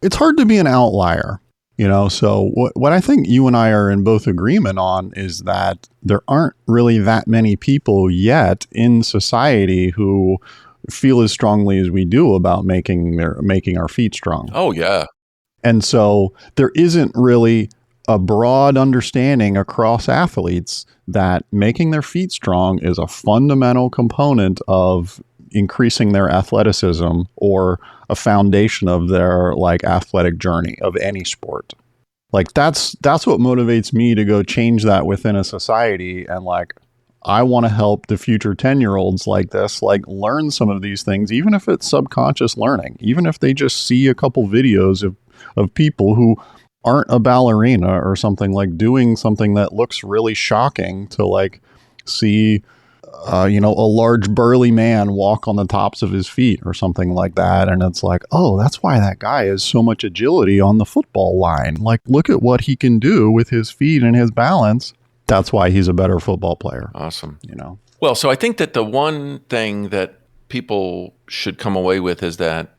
It's hard to be an outlier, so what I think you and I are in both agreement on is that there aren't really that many people yet in society who feel as strongly as we do about making our feet strong. Oh, yeah. And so there isn't really a broad understanding across athletes that making their feet strong is a fundamental component of increasing their athleticism or a foundation of their like athletic journey of any sport. Like that's what motivates me to go change that within a society. And like, I want to help the future 10-year-olds like this, like learn some of these things, even if it's subconscious learning, even if they just see a couple videos of people who aren't a ballerina or something, like doing something that looks really shocking to like see a large burly man walk on the tops of his feet or something like that. And it's like, oh, that's why that guy has so much agility on the football line. Like, look at what he can do with his feet and his balance. That's why he's a better football player. Awesome. Well, so I think that the one thing that people should come away with is that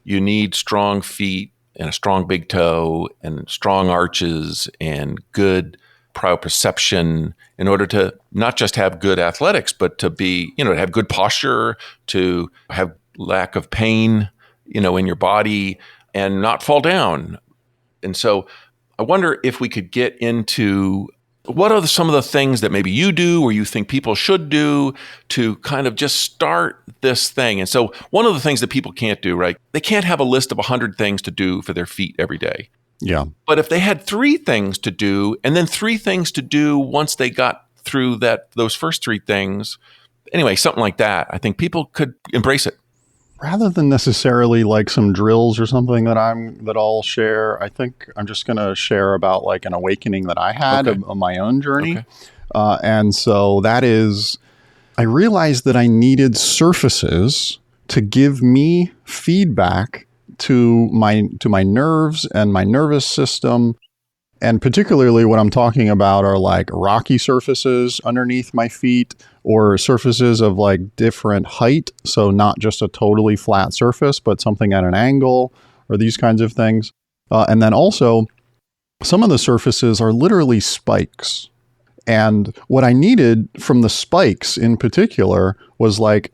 you need strong feet and a strong big toe and strong arches and good proprioception in order to not just have good athletics, but to be, to have good posture, to have lack of pain, in your body and not fall down. And so I wonder if we could get into what are some of the things that maybe you do or you think people should do to kind of just start this thing. And so one of the things that people can't do, right? They can't have a list of 100 things to do for their feet every day. Yeah. But if they had 3 things to do and then 3 things to do once they got through those first 3 things, anyway, something like that, I think people could embrace it. Rather than necessarily like some drills or something that I'll share, I think I'm just going to share about like an awakening that I had on my own journey. Okay. And so that is, I realized that I needed surfaces to give me feedback to my nerves and my nervous system And particularly what I'm talking about are like rocky surfaces underneath my feet or surfaces of like different height. So not just a totally flat surface, but something at an angle or these kinds of things. And then also some of the surfaces are literally spikes. And what I needed from the spikes in particular was like,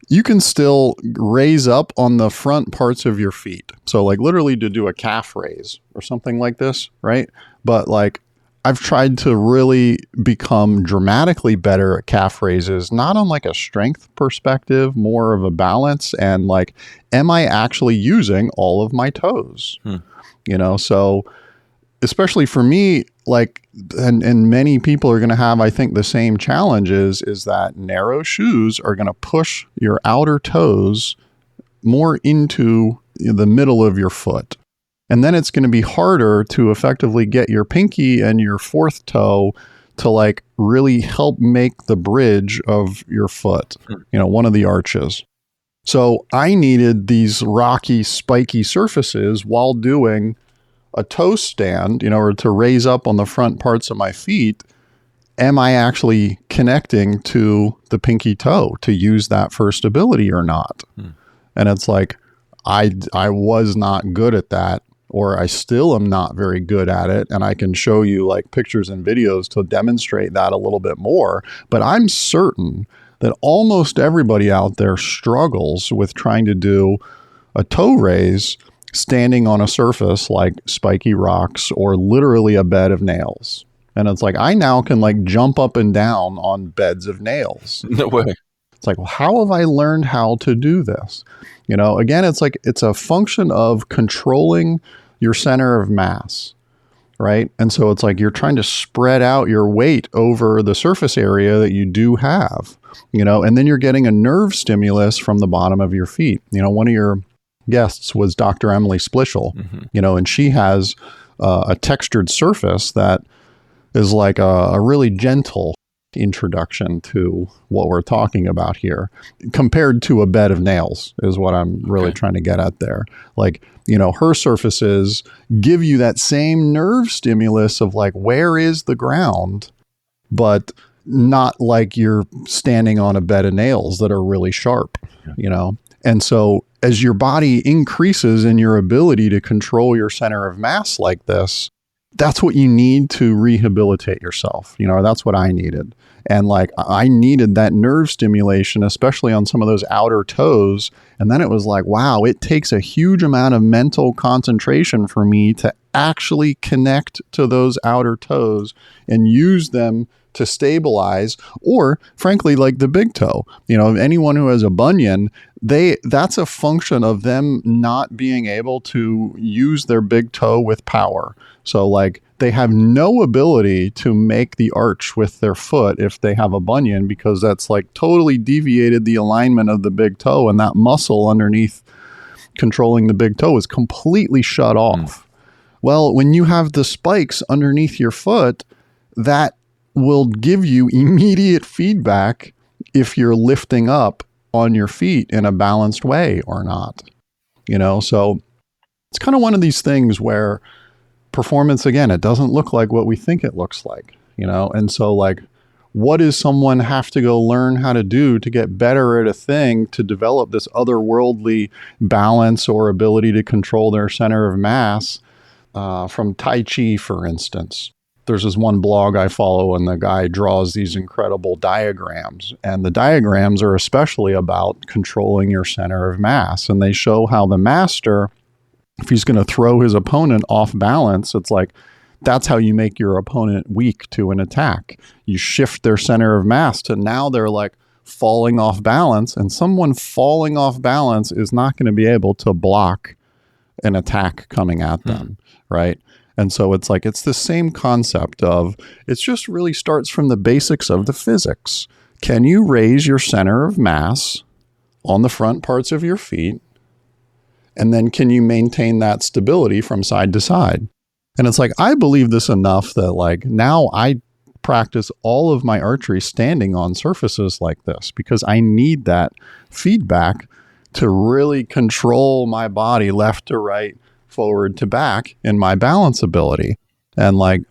you can still raise up on the front parts of your feet. So like literally to do a calf raise or something like this, right? But like I've tried to really become dramatically better at calf raises, not on like a strength perspective, more of a balance and like, am I actually using all of my toes? So especially for me, like, and many people are going to have, I think, the same challenges is that narrow shoes are going to push your outer toes more into the middle of your foot. And then it's going to be harder to effectively get your pinky and your fourth toe to like really help make the bridge of your foot, one of the arches. So I needed these rocky, spiky surfaces while doing a toe stand, or to raise up on the front parts of my feet. Am I actually connecting to the pinky toe to use that for stability or not? And it's like, I was not good at that, or I still am not very good at it. And I can show you like pictures and videos to demonstrate that a little bit more. But I'm certain that almost everybody out there struggles with trying to do a toe raise standing on a surface like spiky rocks or literally a bed of nails. And it's like, I now can like jump up and down on beds of nails. No way. It's like, well, how have I learned how to do this? Again, it's like, it's a function of controlling your center of mass, right? And so it's like, you're trying to spread out your weight over the surface area that you do have, and then you're getting a nerve stimulus from the bottom of your feet. One of your guests was Dr. Emily Splichel, and she has a textured surface that is like a really gentle introduction to what we're talking about here compared to a bed of nails is what I'm really trying to get at there. Like, her surfaces give you that same nerve stimulus of like, where is the ground, but not like you're standing on a bed of nails that are really sharp, And so as your body increases in your ability to control your center of mass like this, that's what you need to rehabilitate yourself. That's what I needed. And like, I needed that nerve stimulation, especially on some of those outer toes. And then it was like, wow, it takes a huge amount of mental concentration for me to actually connect to those outer toes and use them to stabilize, or frankly, like the big toe, anyone who has a bunion, that's a function of them not being able to use their big toe with power. So like they have no ability to make the arch with their foot if they have a bunion, because that's like totally deviated the alignment of the big toe, and that muscle underneath controlling the big toe is completely shut off. Well, when you have the spikes underneath your foot, that will give you immediate feedback if you're lifting up on your feet in a balanced way or not. So it's kind of one of these things where performance, again, it doesn't look like what we think it looks like, and so like, what does someone have to go learn how to do to get better at a thing, to develop this otherworldly balance or ability to control their center of mass, from Tai Chi, for instance? There's this one blog I follow, and the guy draws these incredible diagrams. And the diagrams are especially about controlling your center of mass. And they show how the master, if he's going to throw his opponent off balance, it's like, that's how you make your opponent weak to an attack. You shift their center of mass to now they're like falling off balance. And someone falling off balance is not going to be able to block an attack coming at them, right? And so it's like, it's the same concept of, it just really starts from the basics of the physics. Can you raise your center of mass on the front parts of your feet? And then can you maintain that stability from side to side? And it's like, I believe this enough that like, now I practice all of my archery standing on surfaces like this, because I need that feedback to really control my body left to right, forward to back in my balance ability. And like,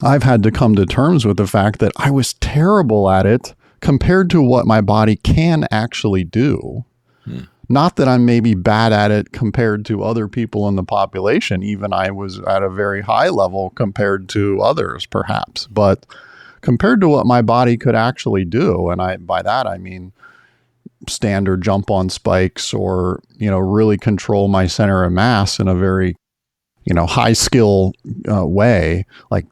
I've had to come to terms with the fact that I was terrible at it compared to what my body can actually do. Not that I'm maybe bad at it compared to other people in the population. Even I was at a very high level compared to others, perhaps. But compared to what my body could actually do, and by that I mean stand or jump on spikes, or, really control my center of mass in a very, high skill way. Like,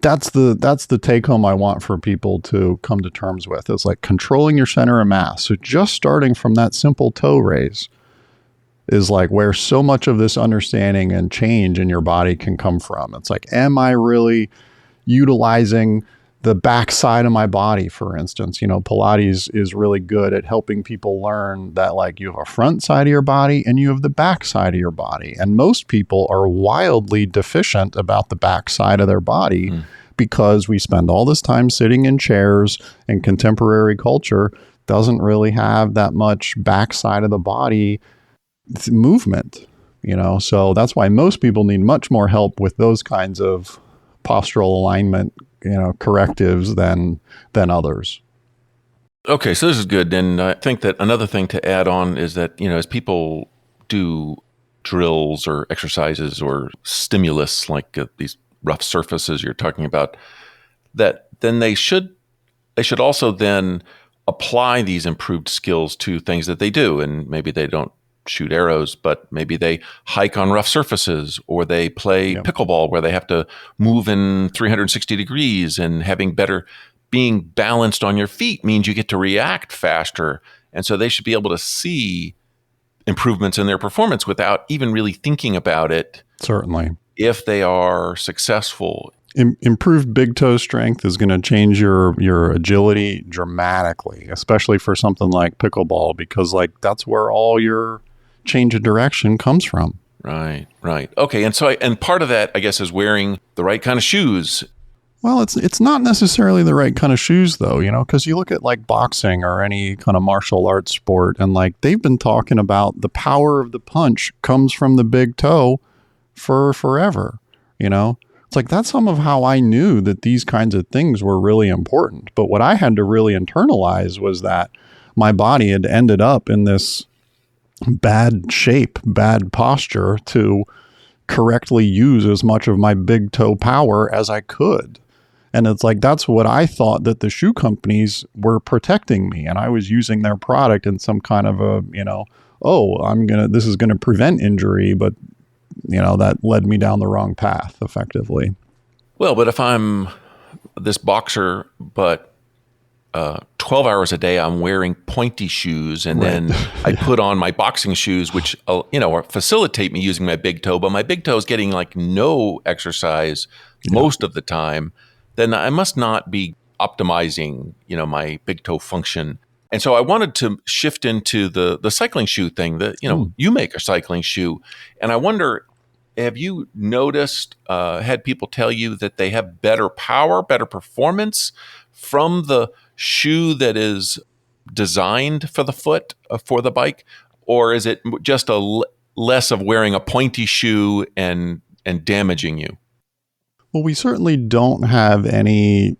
that's the take home I want for people to come to terms with. It's like controlling your center of mass. So just starting from that simple toe raise is like where so much of this understanding and change in your body can come from. It's like, am I really utilizing the back side of my body, for instance? Pilates is really good at helping people learn that, like, you have a front side of your body and you have the back side of your body. And most people are wildly deficient about the back side of their body because we spend all this time sitting in chairs, and contemporary culture doesn't really have that much back side of the body movement, So that's why most people need much more help with those kinds of postural alignment correctives than others. Okay, so this is good. And I think that another thing to add on is that, as people do drills or exercises or stimulus, like these rough surfaces you're talking about, that then they should also then apply these improved skills to things that they do. And maybe they don't shoot arrows, but maybe they hike on rough surfaces, or they play pickleball where they have to move in 360 degrees, and being balanced on your feet means you get to react faster. And so they should be able to see improvements in their performance without even really thinking about it. Certainly. If they are successful. Improved big toe strength is going to change your agility dramatically, especially for something like pickleball, because like that's where all your change of direction comes from. Right. Okay. And part of that, I guess, is wearing the right kind of shoes. Well, it's not necessarily the right kind of shoes, though, because you look at like boxing or any kind of martial arts sport, and like they've been talking about the power of the punch comes from the big toe for forever. It's like that's some of how I knew that these kinds of things were really important. But what I had to really internalize was that my body had ended up in this bad shape, bad posture to correctly use as much of my big toe power as I could. And it's like, that's what I thought that the shoe companies were protecting me. And I was using their product in some kind of a, this is going to prevent injury, but that led me down the wrong path effectively. Well, but if I'm this boxer, but 12 hours a day, I'm wearing pointy shoes, and then I put on my boxing shoes, which, facilitate me using my big toe, but my big toe is getting like no exercise most of the time, then I must not be optimizing, my big toe function. And so I wanted to shift into the cycling shoe thing that, you make a cycling shoe. And I wonder, have you noticed, had people tell you that they have better power, better performance from the shoe that is designed for the foot, for the bike? Or is it just less of wearing a pointy shoe and damaging you? Well, we certainly don't have any,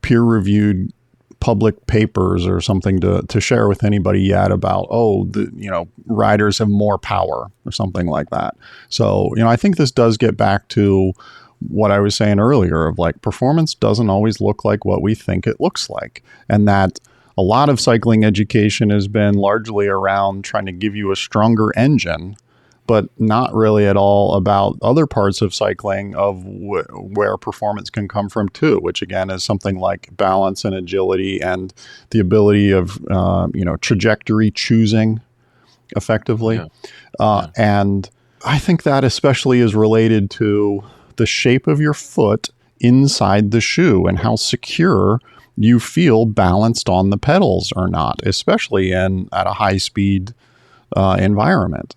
peer-reviewed public papers or something to share with anybody yet about, riders have more power or something like that. So, I think this does get back to what I was saying earlier of like performance doesn't always look like what we think it looks like. And that a lot of cycling education has been largely around trying to give you a stronger engine, but not really at all about other parts of cycling of where performance can come from too, which again is something like balance and agility and the ability of, trajectory choosing effectively. And I think that especially is related to the shape of your foot inside the shoe and how secure you feel balanced on the pedals or not, especially at a high speed environment.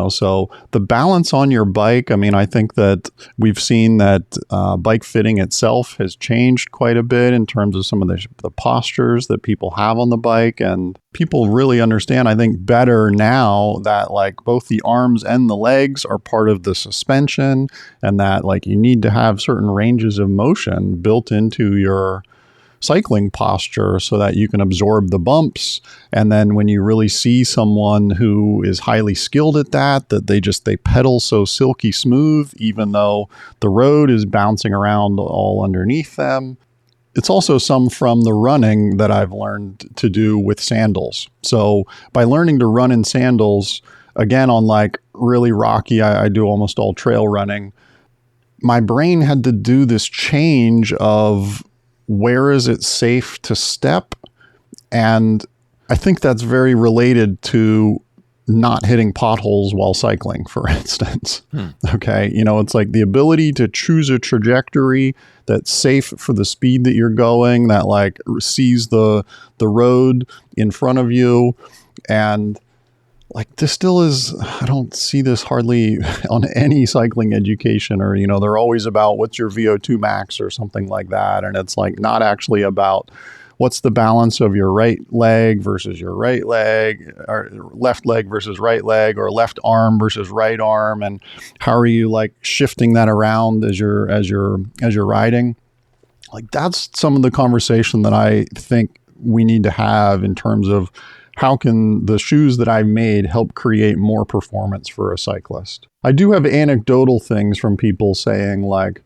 So the balance on your bike, I mean, I think that we've seen that bike fitting itself has changed quite a bit in terms of some of the postures that people have on the bike. And people really understand, I think, better now that like both the arms and the legs are part of the suspension, and that like you need to have certain ranges of motion built into your cycling posture so that you can absorb the bumps. And then when you really see someone who is highly skilled at that they pedal so silky smooth, even though the road is bouncing around all underneath them. It's also some from the running that I've learned to do with sandals. So by learning to run in sandals, again, on like really rocky, I do almost all trail running, my brain had to do this change of where is it safe to step? And I think that's very related to not hitting potholes while cycling, for instance. Okay. It's like the ability to choose a trajectory that's safe for the speed that you're going, that like sees the road in front of you. And like this still is, I don't see this hardly on any cycling education, or, they're always about what's your VO2 max or something like that. And it's like not actually about what's the balance of your right leg versus your right leg, or left leg versus right leg, or left arm versus right arm. And how are you like shifting that around as you're riding? Like that's some of the conversation that I think we need to have in terms of how can the shoes that I made help create more performance for a cyclist? I do have anecdotal things from people saying like,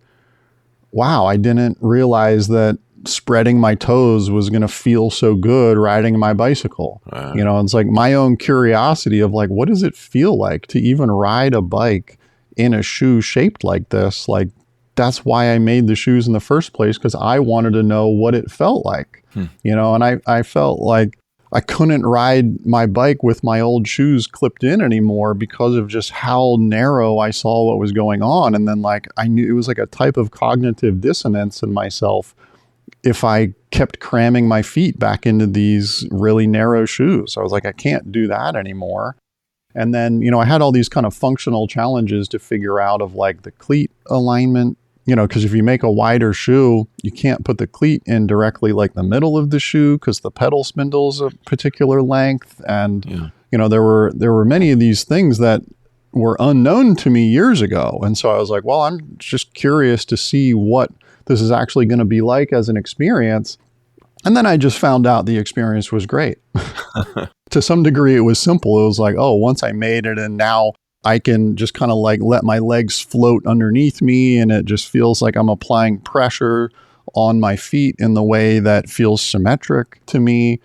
wow, I didn't realize that spreading my toes was going to feel so good riding my bicycle. It's like my own curiosity of like, what does it feel like to even ride a bike in a shoe shaped like this? Like, that's why I made the shoes in the first place, because I wanted to know what it felt like, and I felt like I couldn't ride my bike with my old shoes clipped in anymore because of just how narrow I saw what was going on. And then like, I knew it was like a type of cognitive dissonance in myself if I kept cramming my feet back into these really narrow shoes. I was like, I can't do that anymore. And then, I had all these kind of functional challenges to figure out of like the cleat alignment, because if you make a wider shoe, you can't put the cleat in directly like the middle of the shoe because the pedal spindle is a particular length. And, there were many of these things that were unknown to me years ago. And so I was like, well, I'm just curious to see what this is actually going to be like as an experience. And then I just found out the experience was great. To some degree, it was simple. It was like, oh, once I made it and now I can just kind of like let my legs float underneath me, and it just feels like I'm applying pressure on my feet in the way that feels symmetric to me.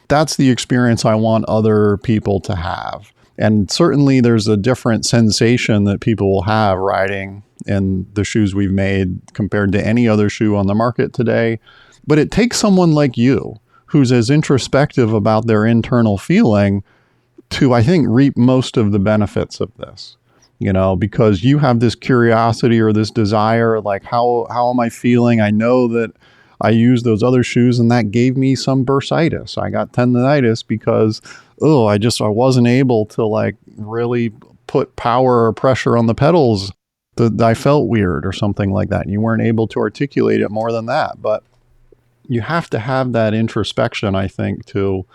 That's the experience I want other people to have. And certainly there's a different sensation that people will have riding in the shoes we've made compared to any other shoe on the market today. But it takes someone like you, who's as introspective about their internal feeling, to, I think, reap most of the benefits of this, because you have this curiosity or this desire, like, how am I feeling? I know that I used those other shoes and that gave me some bursitis. I got tendonitis because, I wasn't able to like really put power or pressure on the pedals. That I felt weird or something like that. And you weren't able to articulate it more than that. But you have to have that introspection, I think, to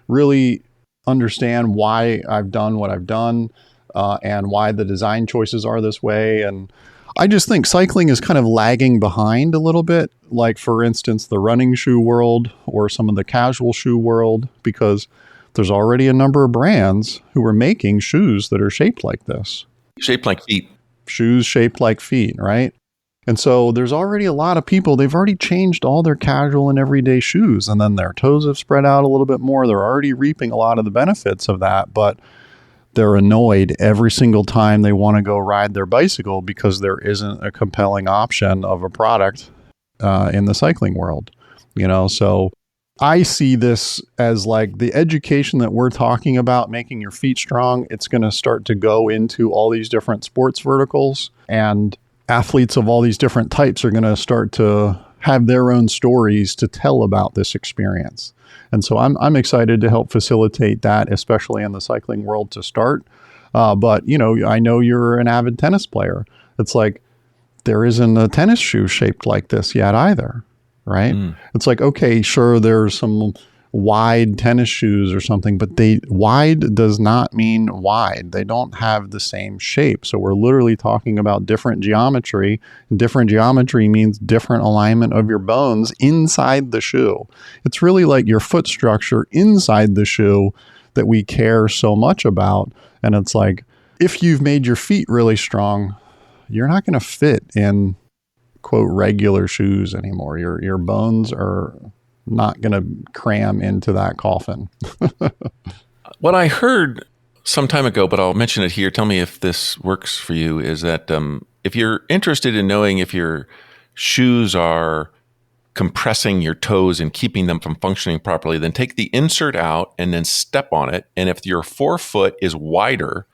really understand why I've done what I've done, and why the design choices are this way. And I just think cycling is kind of lagging behind a little bit, like, for instance, the running shoe world or some of the casual shoe world, because there's already a number of brands who are making shoes that are shaped like this. Shaped like feet. Shoes shaped like feet, right? And so there's already a lot of people, they've already changed all their casual and everyday shoes, and then their toes have spread out a little bit more. They're already reaping a lot of the benefits of that, but they're annoyed every single time they want to go ride their bicycle because there isn't a compelling option of a product in the cycling world. So I see this as like the education that we're talking about, making your feet strong. It's going to start to go into all these different sports verticals, and athletes of all these different types are going to start to have their own stories to tell about this experience. And so I'm excited to help facilitate that, especially in the cycling world to start. But, I know you're an avid tennis player. It's like, there isn't a tennis shoe shaped like this yet either, right? It's like, okay, sure, there's some wide tennis shoes or something, but wide does not mean wide. They don't have the same shape. So we're literally talking about different geometry. Different geometry means different alignment of your bones inside the shoe. It's really like your foot structure inside the shoe that we care so much about. And it's like, if you've made your feet really strong, you're not going to fit in, quote, regular shoes anymore. Your bones are not going to cram into that coffin. What I heard some time ago, but I'll mention it here, tell me if this works for you, is that if you're interested in knowing if your shoes are compressing your toes and keeping them from functioning properly, then take the insert out and then step on it. And if your forefoot is wider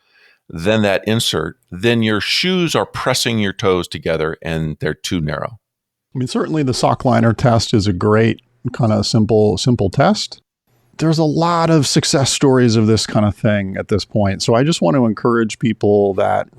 than that insert, then your shoes are pressing your toes together and they're too narrow. I mean, certainly the sock liner test is a great kind of simple test. There's a lot of success stories of this kind of thing at this point. So I just want to encourage people that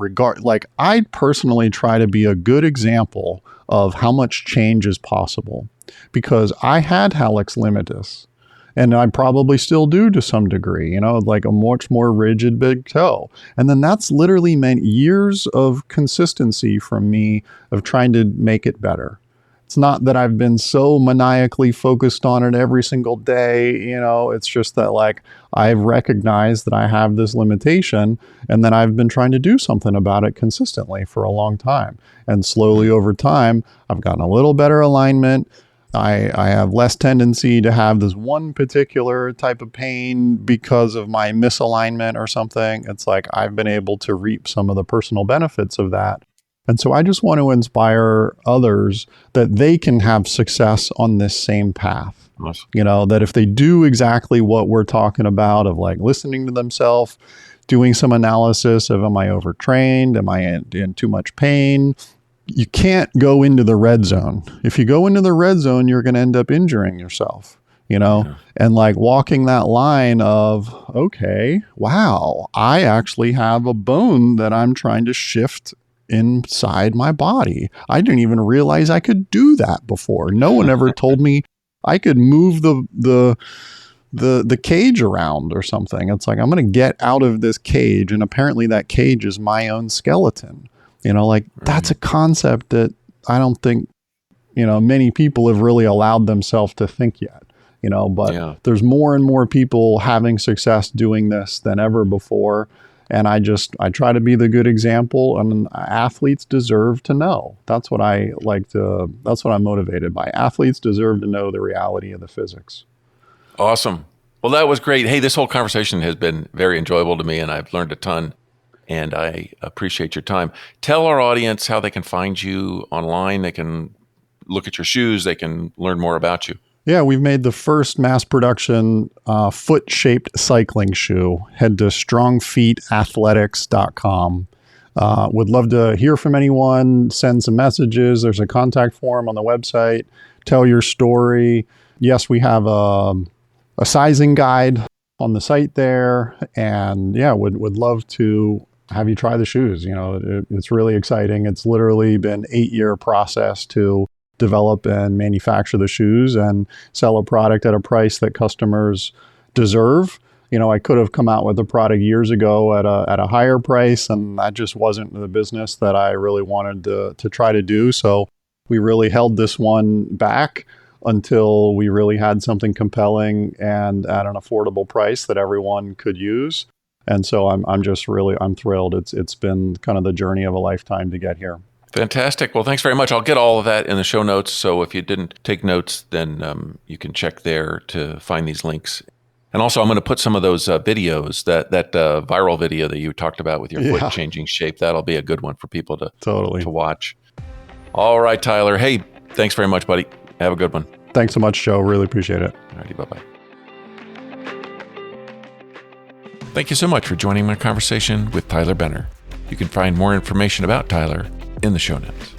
I personally try to be a good example of how much change is possible, because I had hallux limitus. And I probably still do to some degree, like a much more rigid big toe. And then that's literally meant years of consistency from me of trying to make it better. It's not that I've been so maniacally focused on it every single day. It's just that I've recognized that I have this limitation, and then I've been trying to do something about it consistently for a long time. And slowly over time, I've gotten a little better alignment. I have less tendency to have this one particular type of pain because of my misalignment or something. It's like I've been able to reap some of the personal benefits of that. And so I just want to inspire others that they can have success on this same path. Awesome. That if they do exactly what we're talking about, of listening to themselves, doing some analysis of, am I overtrained? Am I in too much pain? You can't go into the red zone. If you go into the red zone, you're going to end up injuring yourself, and walking that line of, okay, wow, I actually have a bone that I'm trying to shift inside my body. I didn't even realize I could do that before. No one ever told me I could move the cage around or something. It's like, I'm going to get out of this cage, and apparently that cage is my own skeleton. That's a concept that I don't think, many people have really allowed themselves to think yet, but there's more and more people having success doing this than ever before. And I try to be the good example, and athletes deserve to know. That's what that's what I'm motivated by. Athletes deserve to know the reality of the physics. Awesome. Well, that was great. Hey, this whole conversation has been very enjoyable to me, and I've learned a ton. And I appreciate your time. Tell our audience how they can find you online. They can look at your shoes. They can learn more about you. Yeah, we've made the first mass production foot-shaped cycling shoe. Head to strongfeetathletics.com. Would love to hear from anyone. Send some messages. There's a contact form on the website. Tell your story. Yes, we have a sizing guide on the site there. And would love to have you try the shoes. It's really exciting. It's literally been 8-year process to develop and manufacture the shoes and sell a product at a price that customers deserve. I could have come out with a product years ago at a higher price, and that just wasn't the business that I really wanted to try to do. So we really held this one back until we really had something compelling and at an affordable price that everyone could use. And so I'm thrilled. It's been kind of the journey of a lifetime to get here. Fantastic. Well, thanks very much. I'll get all of that in the show notes. So if you didn't take notes, then you can check there to find these links. And also, I'm going to put some of those videos, that viral video that you talked about with your foot changing shape. That'll be a good one for people to watch. All right, Tyler. Hey, thanks very much, buddy. Have a good one. Thanks so much, Joe. Really appreciate it. All righty. Bye-bye. Thank you so much for joining my conversation with Tyler Benner. You can find more information about Tyler in the show notes.